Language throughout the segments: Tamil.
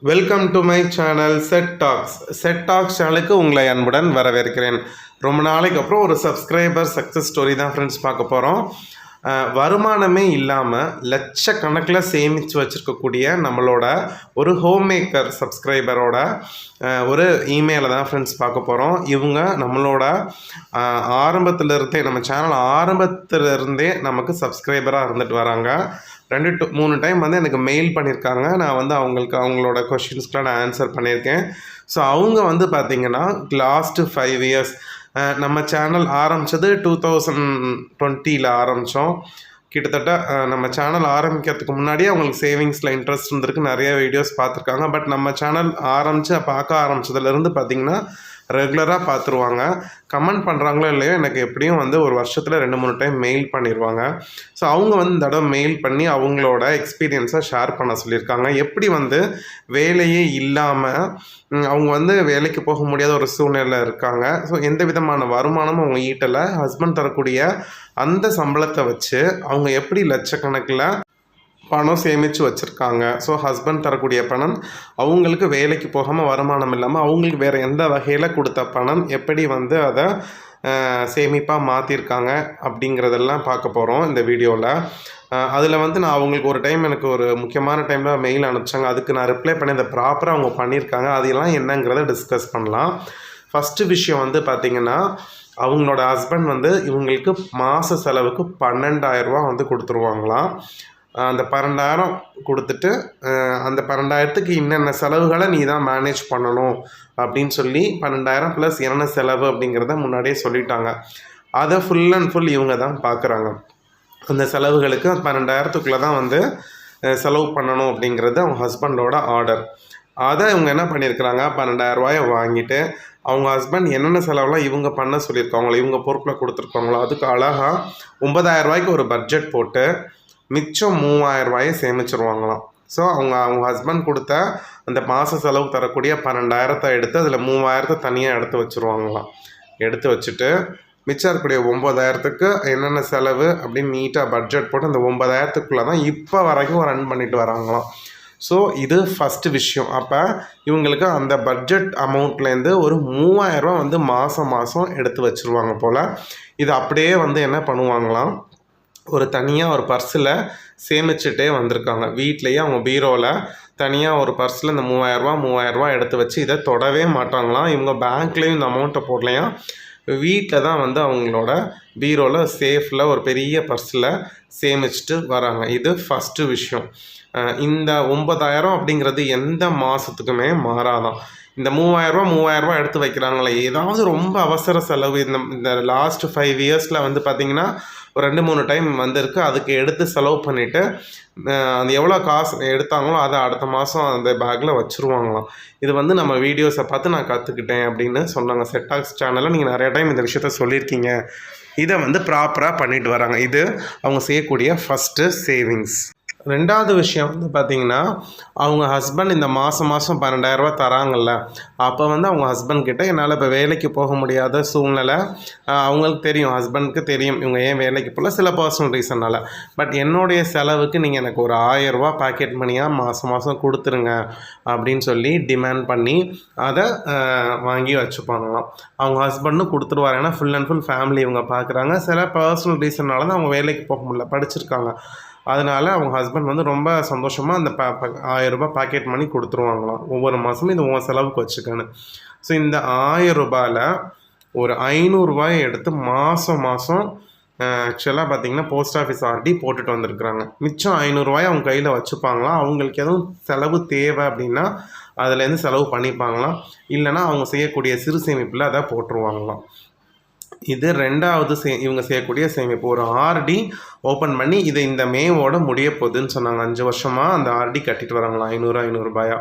Welcome to my channel set tax சேனலுக்கு உங்களை அன்புடன் வரவேற்கிறேன். ரொம்ப நாளைக்கு அப்புறம் ஒரு சப்ஸ்கிரைபர் சக்ஸஸ் ஸ்டோரி தான் ஃப்ரெண்ட்ஸ் பார்க்க போகிறோம். வருமானமே இல்லாமல் லட்சக்கணக்கில் சேமித்து வச்சுருக்கக்கூடிய நம்மளோட ஒரு ஹோம் மேக்கர் சப்ஸ்கிரைபரோட ஒரு இமெயிலை தான் ஃப்ரெண்ட்ஸ் பார்க்க போகிறோம். இவங்க நம்மளோட ஆரம்பத்திலிருந்தே நம்ம சேனல் ஆரம்பத்திலிருந்தே நமக்கு சப்ஸ்கிரைபராக இருந்துட்டு வராங்க. 2 to 3 டைம் வந்து எனக்கு மெயில் பண்ணியிருக்காங்க. நான் வந்து அவங்களோட கொஷின்ஸ்க்குலாம் நான் ஆன்சர் பண்ணியிருக்கேன். ஸோ அவங்க வந்து பார்த்திங்கன்னா லாஸ்ட்டு 5 இயர்ஸ் நம்ம சேனல் ஆரம்பித்தது 2020 ஆரம்பித்தோம். கிட்டத்தட்ட நம்ம சேனல் ஆரம்பிக்கிறதுக்கு முன்னாடியே அவங்களுக்கு சேவிங்ஸில் இன்ட்ரெஸ்ட் இருந்திருக்கு. நிறைய வீடியோஸ் பார்த்துருக்காங்க. பட் நம்ம சேனல் பார்க்க ஆரம்பித்ததுலேருந்து பார்த்திங்கன்னா ரெகுலராக பார்த்துருவாங்க. கமெண்ட் பண்ணுறாங்களோ இல்லையோ எனக்கு எப்படியும் வந்து ஒரு வருஷத்தில் 2-3 டைம் மெயில் பண்ணிடுவாங்க. ஸோ அவங்க வந்து இந்த தடவை மெயில் பண்ணி அவங்களோட எக்ஸ்பீரியன்ஸை ஷேர் பண்ண சொல்லியிருக்காங்க. எப்படி வந்து வேலையே இல்லாமல் அவங்க வந்து வேலைக்கு போக முடியாத ஒரு சூழ்நிலை இருக்காங்க. ஸோ எந்த விதமான வருமானமும் அவங்க ஈட்டலை. ஹஸ்பண்ட் தரக்கூடிய அந்த சம்பளத்தை வச்சு அவங்க எப்படி லட்சக்கணக்கில் பணம் சேமித்து வச்சுருக்காங்க. ஸோ ஹஸ்பண்ட் தரக்கூடிய பணம் அவங்களுக்கு வேலைக்கு போகாமல் வருமானம் இல்லாமல் அவங்களுக்கு வேறு எந்த வகையில் கொடுத்த பணம் எப்படி வந்து அதை சேமிப்பாக மாற்றிருக்காங்க அப்படிங்கிறதெல்லாம் பார்க்க போகிறோம் இந்த வீடியோவில். அதில் வந்து நான் அவங்களுக்கு ஒரு டைம் எனக்கு ஒரு முக்கியமான டைமில் மெயில் அனுப்பிச்சாங்க. அதுக்கு நான் ரிப்ளை பண்ணி அதை ப்ராப்பராக அவங்க பண்ணியிருக்காங்க. அதெல்லாம் என்னங்கிறத டிஸ்கஸ் பண்ணலாம். ஃபஸ்ட்டு விஷயம் வந்து பார்த்திங்கன்னா, அவங்களோட ஹஸ்பண்ட் வந்து இவங்களுக்கு மாத செலவுக்கு 12,000 ரூபா வந்து கொடுத்துருவாங்களாம். அந்த 12,000 கொடுத்துட்டு அந்த 12,000த்துக்கு என்னென்ன செலவுகளை நீ தான் மேனேஜ் பண்ணணும் அப்படின்னு சொல்லி 12,000 ப்ளஸ் என்னென்ன செலவு அப்படிங்கிறத முன்னாடியே சொல்லிட்டாங்க. அதை ஃபுல் அண்ட் ஃபுல் இவங்க தான் பார்க்குறாங்க. அந்த செலவுகளுக்கு 12,000த்துக்குள்ளே தான் வந்து செலவு பண்ணணும் அப்படிங்கிறது அவங்க ஹஸ்பண்டோட ஆர்டர். அதை இவங்க என்ன பண்ணியிருக்கிறாங்க, 12,000 ரூபாயை வாங்கிட்டு அவங்க ஹஸ்பண்ட் என்னென்ன செலவுலாம் இவங்க பண்ண சொல்லியிருக்காங்களோ, இவங்க பொறுப்பில் கொடுத்துருக்காங்களோ அதுக்கு அழகாக 9,000 ரூபாய்க்கு ஒரு பட்ஜெட் போட்டு மிச்சம் 3,000 ரூபாயை சேமிச்சிருவாங்களாம். ஸோ அவங்க ஹஸ்பண்ட் கொடுத்த அந்த மாத செலவு தரக்கூடிய 12,000 எடுத்து அதில் 3,000 தனியாக எடுத்து வச்சுருவாங்களாம். எடுத்து வச்சுட்டு மிச்சம் இருக்கக்கூடிய 9,000க்கு என்னென்ன செலவு அப்படின்னு நீட்டாக பட்ஜெட் போட்டு அந்த 9,000க்குள்ளே தான் இப்போ வரைக்கும் ரன் பண்ணிட்டு வராங்களாம். ஸோ இது ஃபஸ்ட்டு விஷயம். அப்போ இவங்களுக்கு அந்த பட்ஜெட் அமௌண்ட்லேருந்து ஒரு 3,000 ரூபா வந்து மாதம் எடுத்து வச்சுருவாங்க போல். இது அப்படியே வந்து என்ன பண்ணுவாங்களாம், ஒரு தனியாக ஒரு பர்ஸில் சேமிச்சுட்டே வந்திருக்காங்க. வீட்லேயே அவங்க பீரோவில் தனியாக ஒரு பர்ஸில் இந்த 3,000 ரூபா எடுத்து வச்சு இதை தொடவே மாட்டாங்களாம். இவங்க பேங்க்லேயும் இந்த அமௌண்ட்டை போடலையாம். வீட்டில் தான் வந்து அவங்களோட பீரோவில் சேஃபில் ஒரு பெரிய பர்ஸில் சேமிச்சுட்டு வராங்க. இது ஃபஸ்ட்டு விஷயம். இந்த 9,000 அப்படிங்கிறது எந்த மாதத்துக்குமே மாறாதான். இந்த 3,000 ரூபா எடுத்து வைக்கிறாங்களே, ஏதாவது ரொம்ப அவசர செலவு இந்த லாஸ்ட் 5 இயர்ஸில் வந்து பார்த்திங்கன்னா ஒரு 2-3 டைம் வந்திருக்கு. அதுக்கு எடுத்து செலவு பண்ணிவிட்டு அந்த எவ்வளோ காசு எடுத்தாங்களோ அதை அடுத்த மாதம் அந்த பேக்கில் வச்சுருவாங்களாம். இது வந்து நம்ம வீடியோஸை பார்த்து நான் கற்றுக்கிட்டேன் அப்படின்னு சொன்னாங்க. செட் டாக்ஸ் சேனலில் நீங்கள் நிறைய டைம் இந்த விஷயத்த சொல்லியிருக்கீங்க. இதை வந்து ப்ராப்பராக பண்ணிட்டு வராங்க. இது அவங்க செய்யக்கூடிய ஃபஸ்ட்டு சேவிங்ஸ். 2வது விஷயம் வந்து பார்த்திங்கன்னா, அவங்க ஹஸ்பண்ட் இந்த மாதம் 12,000 ரூபா தராங்கல்ல, அப்போ வந்து அவங்க ஹஸ்பண்ட் கிட்ட என்னால் இப்போ வேலைக்கு போக முடியாத சூழ்நிலை அவங்களுக்கு தெரியும், ஹஸ்பண்டுக்கு தெரியும் இவங்க ஏன் வேலைக்கு போகல, சில பர்சனல் ரீசனால். பட் என்னுடைய செலவுக்கு நீங்கள் எனக்கு ஒரு 1,000 ரூபா பாக்கெட் மணியாக மாதம் கொடுத்துருங்க அப்படின்னு சொல்லி டிமாண்ட் பண்ணி அதை வாங்கி வச்சுப்பாங்களாம். அவங்க ஹஸ்பண்டும் கொடுத்துருவார். ஏன்னா ஃபுல் அண்ட் ஃபுல் ஃபேமிலி இவங்க பார்க்குறாங்க. சில பர்சனல் ரீசனால் தான் அவங்க வேலைக்கு போக முடியல, படிச்சிருக்காங்க. அதனால் அவங்க ஹஸ்பண்ட் வந்து ரொம்ப சந்தோஷமாக அந்த 1,000 ரூபா பாக்கெட் மணி கொடுத்துருவாங்களாம். ஒவ்வொரு மாதமும் இது உங்கள் செலவுக்கு வச்சுக்கணும். ஸோ இந்த 1,000 ரூபாயில் ஒரு 500 ரூபாயை எடுத்து மாதம் ஆக்சுவலாக பார்த்திங்கன்னா போஸ்ட் ஆஃபீஸ் ஆர்டி போட்டுட்டு வந்திருக்கிறாங்க. மிச்சம் 500 ரூபாயை அவங்க கையில் வச்சுப்பாங்களாம். அவங்களுக்கு எதுவும் செலவு தேவை அப்படின்னா அதுலேருந்து செலவு பண்ணிப்பாங்களாம். இல்லைனா அவங்க செய்யக்கூடிய சிறு சேமிப்பில் அதை போட்டுருவாங்களாம். இது 2வது இவங்க செய்யக்கூடிய சேமிப்பு. ஒரு ஆர்டி ஓப்பன் பண்ணி இதை இந்த மேவோட முடிய போகுதுன்னு சொன்னாங்க. 5 வருஷமாக அந்த ஆர்டி கட்டிட்டு வராங்களாம் 500 ரூபாயா.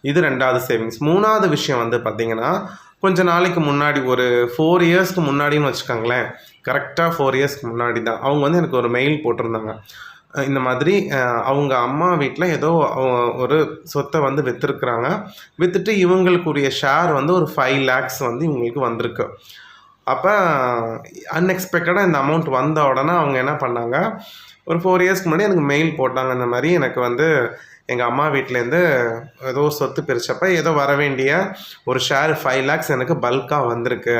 இது 2வது சேவிங்ஸ். 3வது விஷயம் வந்து பார்த்திங்கன்னா, கொஞ்சம் நாளைக்கு முன்னாடி ஒரு 4 இயர்ஸ்க்கு முன்னாடின்னு வச்சுக்கோங்களேன், கரெக்டாக 4 இயர்ஸ்க்கு முன்னாடி தான் அவங்க வந்து எனக்கு ஒரு மெயில் போட்டிருந்தாங்க. இந்த மாதிரி அவங்க அம்மா வீட்டில் ஏதோ ஒரு சொத்தை வந்து விற்றுருக்குறாங்க. விற்றுட்டு இவங்களுக்குரிய ஷேர் வந்து ஒரு 5 lakhs வந்து இவங்களுக்கு வந்திருக்கு. அப்போ அன்எக்ஸ்பெக்டடாக இந்த அமௌண்ட் வந்த உடனே அவங்க என்ன பண்ணாங்க, ஒரு 4 இயர்ஸ்க்கு முன்னாடி எனக்கு மெயில் போட்டாங்க. இந்த மாதிரி எனக்கு வந்து எங்கள் அம்மா வீட்டிலேருந்து ஏதோ சொத்து பிரித்தப்ப ஏதோ வர வேண்டிய ஒரு ஷேர் 5 lakhs எனக்கு பல்காக வந்திருக்கு.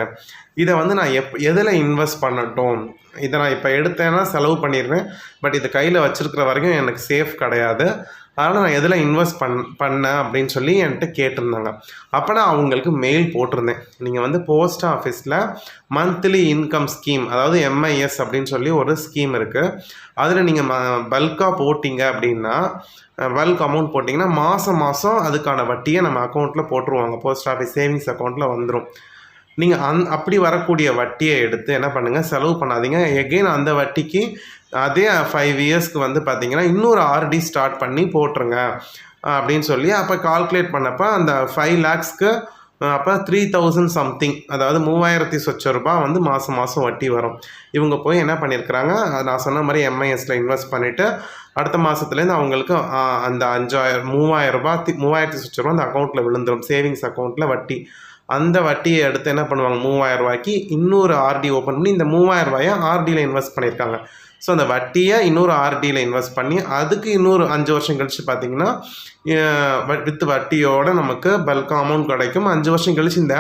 இதை வந்து நான் எதில் இன்வெஸ்ட் பண்ணட்டும்? இதை நான் இப்போ எடுத்தேன்னா செலவு பண்ணிடுவேன். பட் இது கையில் வச்சுருக்கிற வரைக்கும் எனக்கு சேஃப் கிடையாது. அதனால் நான் எதில் இன்வெஸ்ட் பண்ணேன் அப்படின்னு சொல்லி என்கிட்ட கேட்டிருந்தாங்க. அப்போ நான் அவங்களுக்கு மெயில் போட்டிருந்தேன். நீங்கள் வந்து போஸ்ட் ஆஃபீஸில் மந்த்லி இன்கம் ஸ்கீம், அதாவது MIS அப்படின்னு சொல்லி ஒரு ஸ்கீம் இருக்குது. அதில் நீங்கள் பல்காக போட்டிங்க அப்படின்னா, பல்க் அமௌண்ட் போட்டிங்கன்னா மாதம் அதுக்கான வட்டியை நம்ம அக்கௌண்ட்டில் போட்டுருவாங்க. போஸ்ட் ஆஃபீஸ் சேவிங்ஸ் அக்கௌண்ட்டில் வந்துடும். நீங்கள் அப்படி வரக்கூடிய வட்டியை எடுத்து என்ன பண்ணுங்கள், செலவு பண்ணாதீங்க. எகெயின் அந்த வட்டிக்கு அதே 5 இயர்ஸ்க்கு வந்து பார்த்தீங்கன்னா இன்னொரு RD ஸ்டார்ட் பண்ணி போட்டுருங்க அப்படின்னு சொல்லி அப்போ கால்குலேட் பண்ணப்போ அந்த 5 lakhsக்கு அப்போ 3000 சம்திங், அதாவது 3000 சொச்ச ரூபா வந்து மாதம் வட்டி வரும். இவங்க போய் என்ன பண்ணியிருக்கிறாங்க, நான் சொன்ன மாதிரி MISல இன்வெஸ்ட் பண்ணிவிட்டு அடுத்த மாதத்துலேருந்து அவங்களுக்கு அந்த 3000 ரூபா 3000 சொச்ச ரூபா அந்த அக்கௌண்ட்டில் விழுந்துடும், சேவிங்ஸ் அக்கௌண்ட்டில் வட்டி. அந்த வட்டியை எடுத்து என்ன பண்ணுவாங்க, 3000 ரூபாய்க்கு இன்னொரு RD ஓப்பன் பண்ணி இந்த 3000 ரூபாயை RDயில் இன்வெஸ்ட் பண்ணியிருக்காங்க. ஸோ அந்த வட்டியை இன்னொரு RDயில் இன்வெஸ்ட் பண்ணி அதுக்கு இன்னொரு 5 வருஷம் கழித்து பார்த்திங்கன்னா வித் வட்டியோடு நமக்கு பல்க் அமௌண்ட் கிடைக்கும். 5 வருஷம் கழித்து இந்த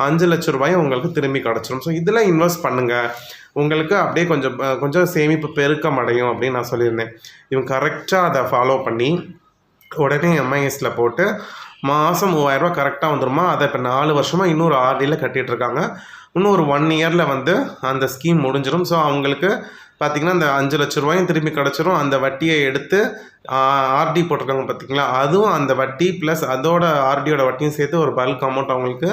5 லட்ச ரூபாயும் உங்களுக்கு திரும்பி கிடச்சிரும். ஸோ இதில் இன்வெஸ்ட் பண்ணுங்கள், உங்களுக்கு அப்படியே கொஞ்சம் சேமிப்பு பெருக்கம் அடையும் அப்படின்னு நான் சொல்லியிருந்தேன். இவங்க கரெக்டாக அதை ஃபாலோ பண்ணி உடனே MISல போட்டு மாதம் 3000 ரூபா கரெக்டாக வந்துடுமா. அதை இப்போ 4 வருஷமாக இன்னொரு RDயில் கட்டிகிட்ருக்காங்க. இன்னொரு 1 இயரில் வந்து அந்த ஸ்கீம் முடிஞ்சிடும். ஸோ அவங்களுக்கு பார்த்திங்கன்னா அந்த 5 லட்ச ரூபாயும் திரும்பி கிடச்சிரும். அந்த வட்டியை எடுத்து RD போட்டிருக்காங்க பார்த்திங்களா, அதுவும் அந்த வட்டி ப்ளஸ் அதோட RDயோட வட்டியும் சேர்த்து ஒரு பல்க் அமௌண்ட் அவங்களுக்கு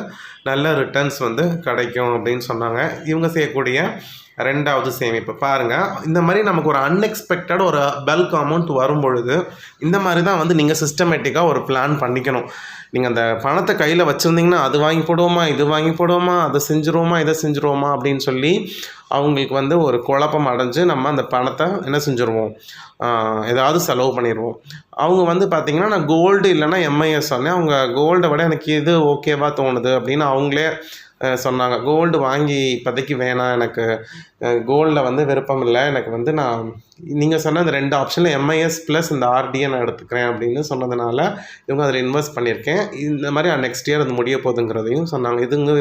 நல்ல ரிட்டர்ன்ஸ் வந்து கிடைக்கும் அப்படின்னு சொன்னாங்க. இவங்க செய்யக்கூடிய 2வது சேமிப்பு பாருங்கள். இந்த மாதிரி நமக்கு ஒரு அன்எக்ஸ்பெக்டட் ஒரு பல்க் அமௌண்ட் வரும் பொழுது இந்த மாதிரி தான் வந்து நீங்கள் சிஸ்டமேட்டிக்காக ஒரு பிளான் பண்ணிக்கணும். நீங்கள் அந்த பணத்தை கையில் வச்சுருந்தீங்கன்னா அது வாங்கி போடுவோமா, இது வாங்கி போடுவோமா, அதை செஞ்சுருவோமா, இதை செஞ்சுருவோமா அப்படின்னு சொல்லி அவங்களுக்கு வந்து ஒரு குழப்பம் அடைஞ்சு நம்ம அந்த பணத்தை என்ன செஞ்சுருவோம், ஏதாவது செலவு பண்ணிடுவோம். அவங்க வந்து பார்த்திங்கன்னா நான் கோல்டு இல்லைன்னா MIS சொன்னேன். அவங்க கோல்டை விட எனக்கு இது ஓகேவா தோணுது அப்படின்னு அவங்களே சொன்னாங்க. கோல்டு வாங்கி இப்போதைக்கு வேணாம், எனக்கு கோல்டில் வந்து விருப்பம் இல்லை, எனக்கு வந்து நான் நீங்கள் சொன்ன அந்த 2 ஆப்ஷனில் MIS ப்ளஸ் இந்த RDயை நான் எடுத்துக்கிறேன் அப்படின்னு சொன்னதுனால இவங்க அதில் இன்வெஸ்ட் பண்ணியிருக்கேன். இந்த மாதிரி நெக்ஸ்ட் இயர் அது முடிய போகுதுங்கிறதையும் சொன்னாங்க. இதுங்க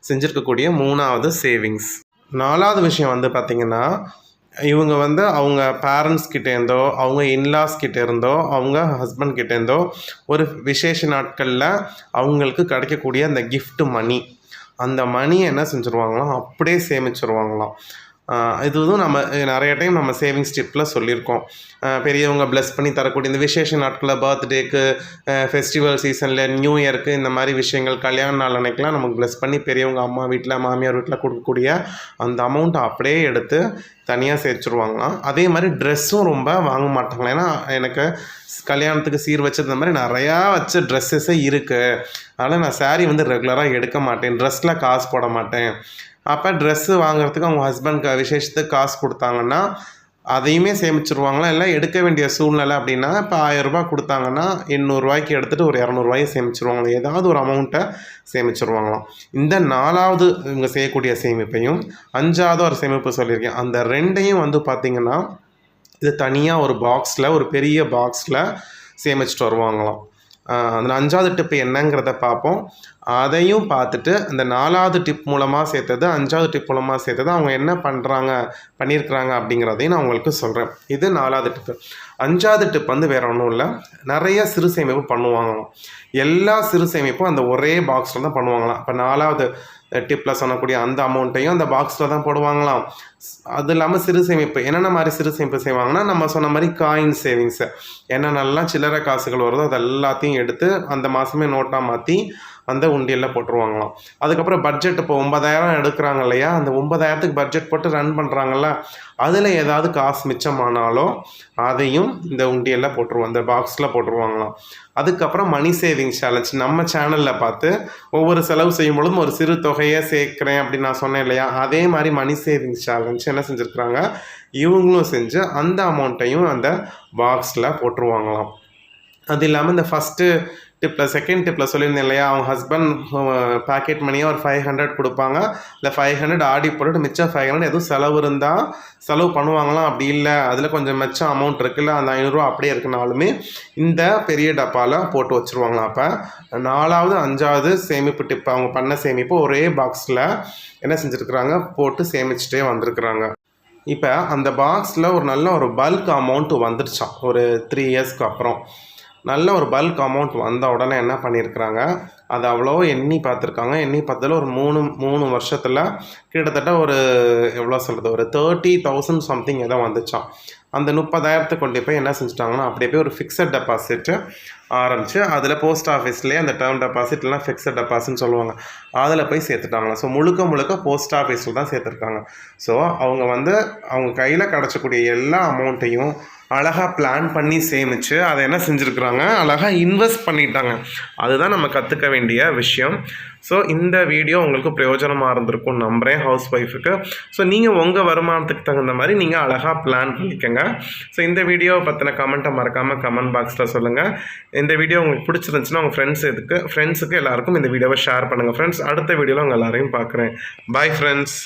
செஞ்சுருக்கக்கூடிய 3வது சேவிங்ஸ். 4வது விஷயம் வந்து பார்த்திங்கன்னா, இவங்க வந்து அவங்க பேரண்ட்ஸ் கிட்டேருந்தோ அவங்க இன்லாஸ் கிட்டேருந்தோ அவங்க ஹஸ்பண்ட் கிட்டேருந்தோ ஒரு விசேஷ நாட்களில் அவங்களுக்கு கிடைக்கக்கூடிய அந்த gift மணி, அந்த மணியை என்ன செஞ்சுருவாங்களாம், அப்படியே சேமிச்சிருவாங்களாம். இதுவும் நம்ம நிறைய டைம் நம்ம சேவிங்ஸ் டிப்பில் சொல்லியிருக்கோம். பெரியவங்க ப்ளஸ் பண்ணி தரக்கூடிய இந்த விசேஷ நாட்களில், பர்த்டேக்கு, ஃபெஸ்டிவல் சீசனில், நியூ இயருக்கு, இந்த மாதிரி விஷயங்கள், கல்யாண நாள் அன்னைக்கெலாம் நமக்கு ப்ளஸ் பண்ணி பெரியவங்க அம்மா வீட்டில் மாமியார் வீட்டில் கொடுக்கக்கூடிய அந்த அமௌண்ட்டை அப்படியே எடுத்து தனியாக சேர்த்துருவாங்களாம். அதே மாதிரி ட்ரெஸ்ஸும் ரொம்ப வாங்க மாட்டாங்களா. ஏன்னா எனக்கு கல்யாணத்துக்கு சீர் வச்சது இந்த மாதிரி நிறையா வச்ச ட்ரெஸ்ஸஸே இருக்குது, அதனால் நான் சாரீ வந்து ரெகுலராக எடுக்க மாட்டேன், ட்ரெஸ்ஸில் காசு போட மாட்டேன். அப்போ ட்ரெஸ்ஸு வாங்குறதுக்கு அவங்க ஹஸ்பண்ட் விசேஷத்துக்கு காசு கொடுத்தாங்கன்னா அதையுமே சேமிச்சிருவாங்களாம். இல்லை எடுக்க வேண்டிய சூழ்நிலை அப்படின்னா இப்போ 1000 ரூபா கொடுத்தாங்கன்னா 800 ரூபாய்க்கு எடுத்துகிட்டு ஒரு 200 ரூபாயை சேமிச்சிருவாங்களாம். ஏதாவது ஒரு அமௌண்ட்டை சேமிச்சிருவாங்களாம். இந்த 4வது இவங்க செய்யக்கூடிய சேமிப்பையும் 5வது ஒரு சேமிப்பு சொல்லியிருக்கேன். அந்த 2ஐயும் வந்து பார்த்திங்கன்னா இது தனியாக ஒரு பாக்ஸில், ஒரு பெரிய பாக்ஸில் சேமிச்சுட்டு வருவாங்களாம். அந்த 5வது டிப்பு என்னங்கிறத பார்ப்போம். அதையும் பார்த்துட்டு அந்த 4வது டிப் மூலமாக சேர்த்தது, 5வது டிப் மூலமாக சேர்த்தது அவங்க என்ன பண்ணியிருக்கிறாங்க அப்படிங்கிறதையும் நான் உங்களுக்கு சொல்கிறேன். இது 4வது டிப்பு. 5வது டிப் வந்து வேறு ஒன்றும் இல்லை, நிறைய சிறு சேமிப்பு பண்ணுவாங்களாம். எல்லா சிறு சேமிப்பும் அந்த ஒரே பாக்ஸில் தான் பண்ணுவாங்களாம். இப்போ 4வது டிப்பில் சொல்லக்கூடிய அந்த அமௌண்ட்டையும் அந்த பாக்ஸில் தான் போடுவாங்களாம். அது இல்லாமல் சிறு சேமிப்பு என்னென்ன மாதிரி சிறு சேமிப்பு செய்வாங்கன்னா, நம்ம சொன்ன மாதிரி காயின் சேவிங்ஸு, என்னென்னலாம் சில்லறை காசுகள் வருதோ அது எல்லாத்தையும் எடுத்து அந்த மாதமே நோட்டாக மாற்றி அந்த உண்டியலில் போட்டுருவாங்களாம். அதுக்கப்புறம் பட்ஜெட் இப்போ 9000 எடுக்கிறாங்க இல்லையா, அந்த 9000க்கு பட்ஜெட் போட்டு ரன் பண்ணுறாங்கல்ல, அதில் ஏதாவது காசு மிச்சமானாலும் அதையும் இந்த உண்டியலில் போட்டுருவோம், இந்த பாக்ஸில் போட்டுருவாங்களாம். அதுக்கப்புறம் மணி சேவிங்ஸ் சேலஞ்ச் நம்ம சேனலில் பார்த்து ஒவ்வொரு செலவு செய்யும் பொழுதும் ஒரு சிறு தொகையை சேர்க்குறேன் அப்படின்னு நான் சொன்னேன் இல்லையா, அதே மாதிரி மணி சேவிங்ஸ் சேலஞ்ச் என்ன செஞ்சுருக்குறாங்க, இவங்களும் செஞ்சு அந்த அமௌண்ட்டையும் அந்த பாக்ஸில் போட்டுருவாங்களாம். அது இல்லாமல் இந்த ஃபஸ்ட்டு டிப்பில் செகண்ட் டிப்பில் சொல்லியிருந்தேன் இல்லையா, அவங்க ஹஸ்பண்ட் பேக்கெட் மணியாக ஒரு 500 கொடுப்பாங்க. இல்லை 500 ஆடி போட்டுட்டு மிச்சம் 500 எதுவும் செலவு இருந்தால் செலவு பண்ணுவாங்களாம். அப்படி இல்லை, அதில் கொஞ்சம் மிச்சம் அமௌண்ட் இருக்குல்ல, அந்த 500 அப்படியே இருக்குனாலுமே இந்த பெரிய டப்பாவில் போட்டு வச்சுருவாங்களாம். அப்போ 4வது 5வது சேமிப்பு டிப்பு அவங்க பண்ண சேமிப்பு ஒரே பாக்ஸில் என்ன செஞ்சுருக்குறாங்க, போட்டு சேமிச்சுட்டே வந்திருக்குறாங்க. இப்போ அந்த பாக்ஸில் ஒரு நல்ல ஒரு பல்க் அமௌண்ட்டு வந்துடுச்சான். ஒரு 3 இயர்ஸ்க்கு அப்புறம் நல்ல ஒரு பல்க் அமௌண்ட் வந்த உடனே என்ன பண்ணியிருக்கிறாங்க, அது அவ்வளோ எண்ணி பார்த்துருக்காங்க. எண்ணி பார்த்ததில் ஒரு 3 வருஷத்தில் கிட்டத்தட்ட ஒரு எவ்வளோ சொல்கிறது, ஒரு 30,000 சம்திங் ஏதோ வந்துச்சான். அந்த 30,000 கொண்டு போய் என்ன செஞ்சுட்டாங்கன்னா, அப்படியே போய் ஒரு ஃபிக்ஸட் டெபாசிட்டு ஆரம்பித்து அதில் போஸ்ட் ஆஃபீஸ்லேயே அந்த டேர்ம் டெபாசிட்லாம் ஃபிக்ஸட் டெபாசிட்னு சொல்லுவாங்க, அதில் போய் சேர்த்துட்டாங்களா. ஸோ முழுக்க போஸ்ட் ஆஃபீஸில் தான் சேர்த்துருக்காங்க. ஸோ அவங்க கையில் கிடச்சக்கூடிய எல்லா அமௌண்ட்டையும் அழகாக பிளான் பண்ணி சேமித்து அதை என்ன செஞ்சுருக்குறாங்க, அழகாக இன்வெஸ்ட் பண்ணிட்டாங்க. அதுதான் நம்ம கற்றுக்க வேண்டிய விஷயம். ஸோ இந்த வீடியோ உங்களுக்கு பிரயோஜனமாக இருந்திருக்கும் நம்புகிறேன் ஹவுஸ் ஒய்ஃபுக்கு. ஸோ நீங்கள் உங்கள் வருமானத்துக்கு தகுந்த மாதிரி நீங்கள் அழகாக பிளான் பண்ணிக்கோங்க. ஸோ இந்த வீடியோவை பற்றின கமெண்ட்டை மறக்காமல் கமெண்ட் பாக்ஸில் சொல்லுங்கள். இந்த வீடியோ உங்களுக்கு பிடிச்சிருந்துச்சுன்னா உங்கள் ஃப்ரெண்ட்ஸுக்கு எல்லாருக்கும் இந்த வீடியோவை ஷேர் பண்ணுங்கள் ஃப்ரெண்ட்ஸ். அடுத்த வீடியோவில் உங்கள் எல்லாரையும் பார்க்குறேன். Bye friends.